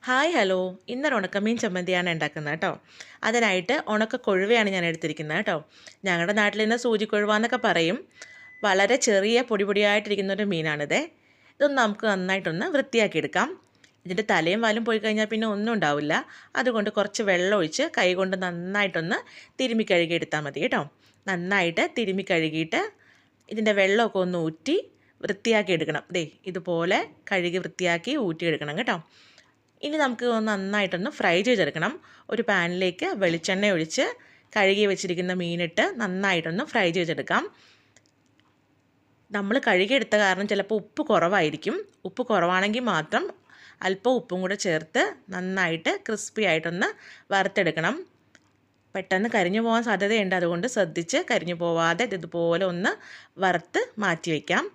Hi hello. ഇന്നൊരു ഉണക്കമീൻ ചമ്മന്തിയാണ് ഉണ്ടാക്കുന്നത് കേട്ടോ. അതിനായിട്ട് ഉണക്ക കൊഴുവയാണ് ഞാൻ എടുത്തിരിക്കുന്നത് കേട്ടോ. ഞങ്ങളുടെ നാട്ടിൽ നിന്ന് സൂചിക്കൊഴുവ എന്നൊക്കെ പറയും. വളരെ ചെറിയ പൊടി പൊടിയായിട്ടിരിക്കുന്നൊരു മീനാണിത്. ഇതൊന്ന് നമുക്ക് നന്നായിട്ടൊന്ന് വൃത്തിയാക്കി എടുക്കാം. ഇതിൻ്റെ തലയും വാലും പോയി കഴിഞ്ഞാൽ പിന്നെ ഒന്നും ഉണ്ടാവില്ല. അതുകൊണ്ട് കുറച്ച് വെള്ളം ഒഴിച്ച് കൈകൊണ്ട് നന്നായിട്ടൊന്ന് തിരുമ്മി കഴുകി എടുത്താൽ മതി കേട്ടോ. നന്നായിട്ട് തിരുമ്മി കഴുകിയിട്ട് ഇതിൻ്റെ വെള്ളമൊക്കെ ഒന്ന് ഊറ്റി വൃത്തിയാക്കി എടുക്കണം. ദേ ഇതുപോലെ കഴുകി വൃത്തിയാക്കി ഊറ്റിയെടുക്കണം കേട്ടോ. ഇനി നമുക്ക് നന്നായിട്ടൊന്ന് ഫ്രൈ ചെയ്തെടുക്കണം. ഒരു പാനിലേക്ക് വെളിച്ചെണ്ണ ഒഴിച്ച് കഴുകി വെച്ചിരിക്കുന്ന മീനിട്ട് നന്നായിട്ടൊന്ന് ഫ്രൈ ചെയ്തെടുക്കാം. നമ്മൾ കഴുകിയെടുത്ത കാരണം ചിലപ്പോൾ ഉപ്പ് കുറവായിരിക്കും. ഉപ്പ് കുറവാണെങ്കിൽ മാത്രം അല്പം ഉപ്പും കൂടെ ചേർത്ത് നന്നായിട്ട് ക്രിസ്പി ആയിട്ടൊന്ന് വറുത്തെടുക്കണം. പെട്ടെന്ന് കരിഞ്ഞു പോകാൻ സാധ്യതയുണ്ട്. അതുകൊണ്ട് ശ്രദ്ധിച്ച് കരിഞ്ഞു പോവാതെ ഇതുപോലെ ഒന്ന് വറുത്ത് മാറ്റി വയ്ക്കാം.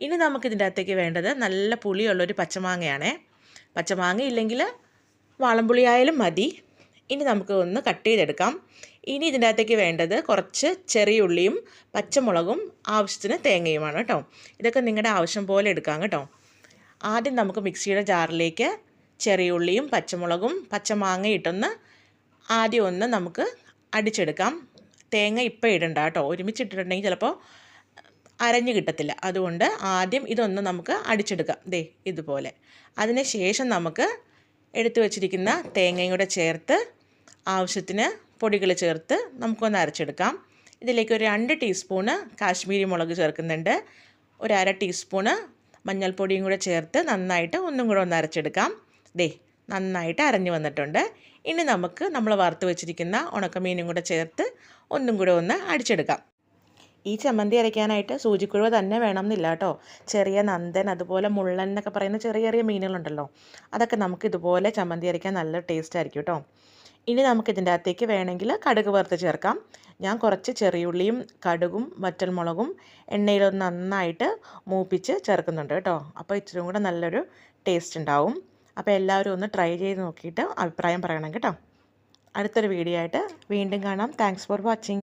ഇനി നമുക്കിതിൻ്റെ അകത്തേക്ക് വേണ്ടത് നല്ല പുളിയുള്ളൊരു പച്ചമാങ്ങയാണേ. പച്ചമാങ്ങ ഇല്ലെങ്കിൽ വാളംപുളി ആയാലും മതി. ഇനി നമുക്ക് ഒന്ന് കട്ട് ചെയ്തെടുക്കാം. ഇനി ഇതിൻ്റെ അകത്തേക്ക് വേണ്ടത് കുറച്ച് ചെറിയ ഉള്ളിയും പച്ചമുളകും ആവശ്യത്തിന് തേങ്ങയുമാണ് കേട്ടോ. ഇതൊക്കെ നിങ്ങളുടെ ആവശ്യം പോലെ എടുക്കാം കേട്ടോ. ആദ്യം നമുക്ക് മിക്സിയുടെ ജാറിലേക്ക് ചെറിയ ഉള്ളിയും പച്ചമുളകും പച്ചമാങ്ങ ഇട്ടൊന്ന് ആദ്യം ഒന്ന് നമുക്ക് അടിച്ചെടുക്കാം. തേങ്ങ ഇപ്പം ഇടണ്ട കേട്ടോ. ഒരുമിച്ചിട്ടിട്ടുണ്ടെങ്കിൽ ചിലപ്പോൾ അരഞ്ഞു കിട്ടത്തില്ല. അതുകൊണ്ട് ആദ്യം ഇതൊന്ന് നമുക്ക് അടിച്ചെടുക്കാം. ദേ ഇതുപോലെ. അതിന് ശേഷം നമുക്ക് എടുത്തു വച്ചിരിക്കുന്ന തേങ്ങയും കൂടെ ചേർത്ത് ആവശ്യത്തിന് പൊടികൾ ചേർത്ത് നമുക്കൊന്ന് അരച്ചെടുക്കാം. ഇതിലേക്ക് ഒരു 2 ടീസ്പൂണ് കാശ്മീരി മുളക് ചേർക്കുന്നുണ്ട്. ഒരു 1/2 ടീസ്പൂണ് മഞ്ഞൾപ്പൊടിയും കൂടെ ചേർത്ത് നന്നായിട്ട് ഒന്നും കൂടെ ഒന്ന് അരച്ചെടുക്കാം. ദേ നന്നായിട്ട് അരഞ്ഞു വന്നിട്ടുണ്ട്. ഇനി നമുക്ക് നമ്മൾ വറുത്ത് വെച്ചിരിക്കുന്ന ഉണക്കമീനും കൂടെ ചേർത്ത് ഒന്നും കൂടെ ഒന്ന് അടിച്ചെടുക്കാം. ഈ ചമ്മന്തി അരയ്ക്കാനായിട്ട് സൂചിക്കുഴുവ തന്നെ വേണമെന്നില്ല കേട്ടോ. ചെറിയ നന്ദൻ അതുപോലെ മുള്ളൻ എന്നൊക്കെ പറയുന്ന ചെറിയ ചെറിയ മീനുകളുണ്ടല്ലോ, അതൊക്കെ നമുക്ക് ഇതുപോലെ ചമ്മന്തി അരയ്ക്കാൻ നല്ല ടേസ്റ്റ് ആയിരിക്കും കേട്ടോ. ഇനി നമുക്കിതിൻ്റെ അകത്തേക്ക് വേണമെങ്കിൽ കടുക് വറുത്ത് ചേർക്കാം. ഞാൻ കുറച്ച് ചെറിയുള്ളിയും കടുകും വറ്റൽമുളകും എണ്ണയിലൊന്ന് നന്നായിട്ട് മൂപ്പിച്ച് ചേർക്കുന്നുണ്ട് കേട്ടോ. അപ്പോൾ ഇച്ചിരി കൂടെ നല്ലൊരു ടേസ്റ്റ് ഉണ്ടാവും. അപ്പോൾ എല്ലാവരും ഒന്ന് ട്രൈ ചെയ്ത് നോക്കിയിട്ട് അഭിപ്രായം പറയണം കേട്ടോ. അടുത്തൊരു വീഡിയോ ആയിട്ട് വീണ്ടും കാണാം. Thanks for watching.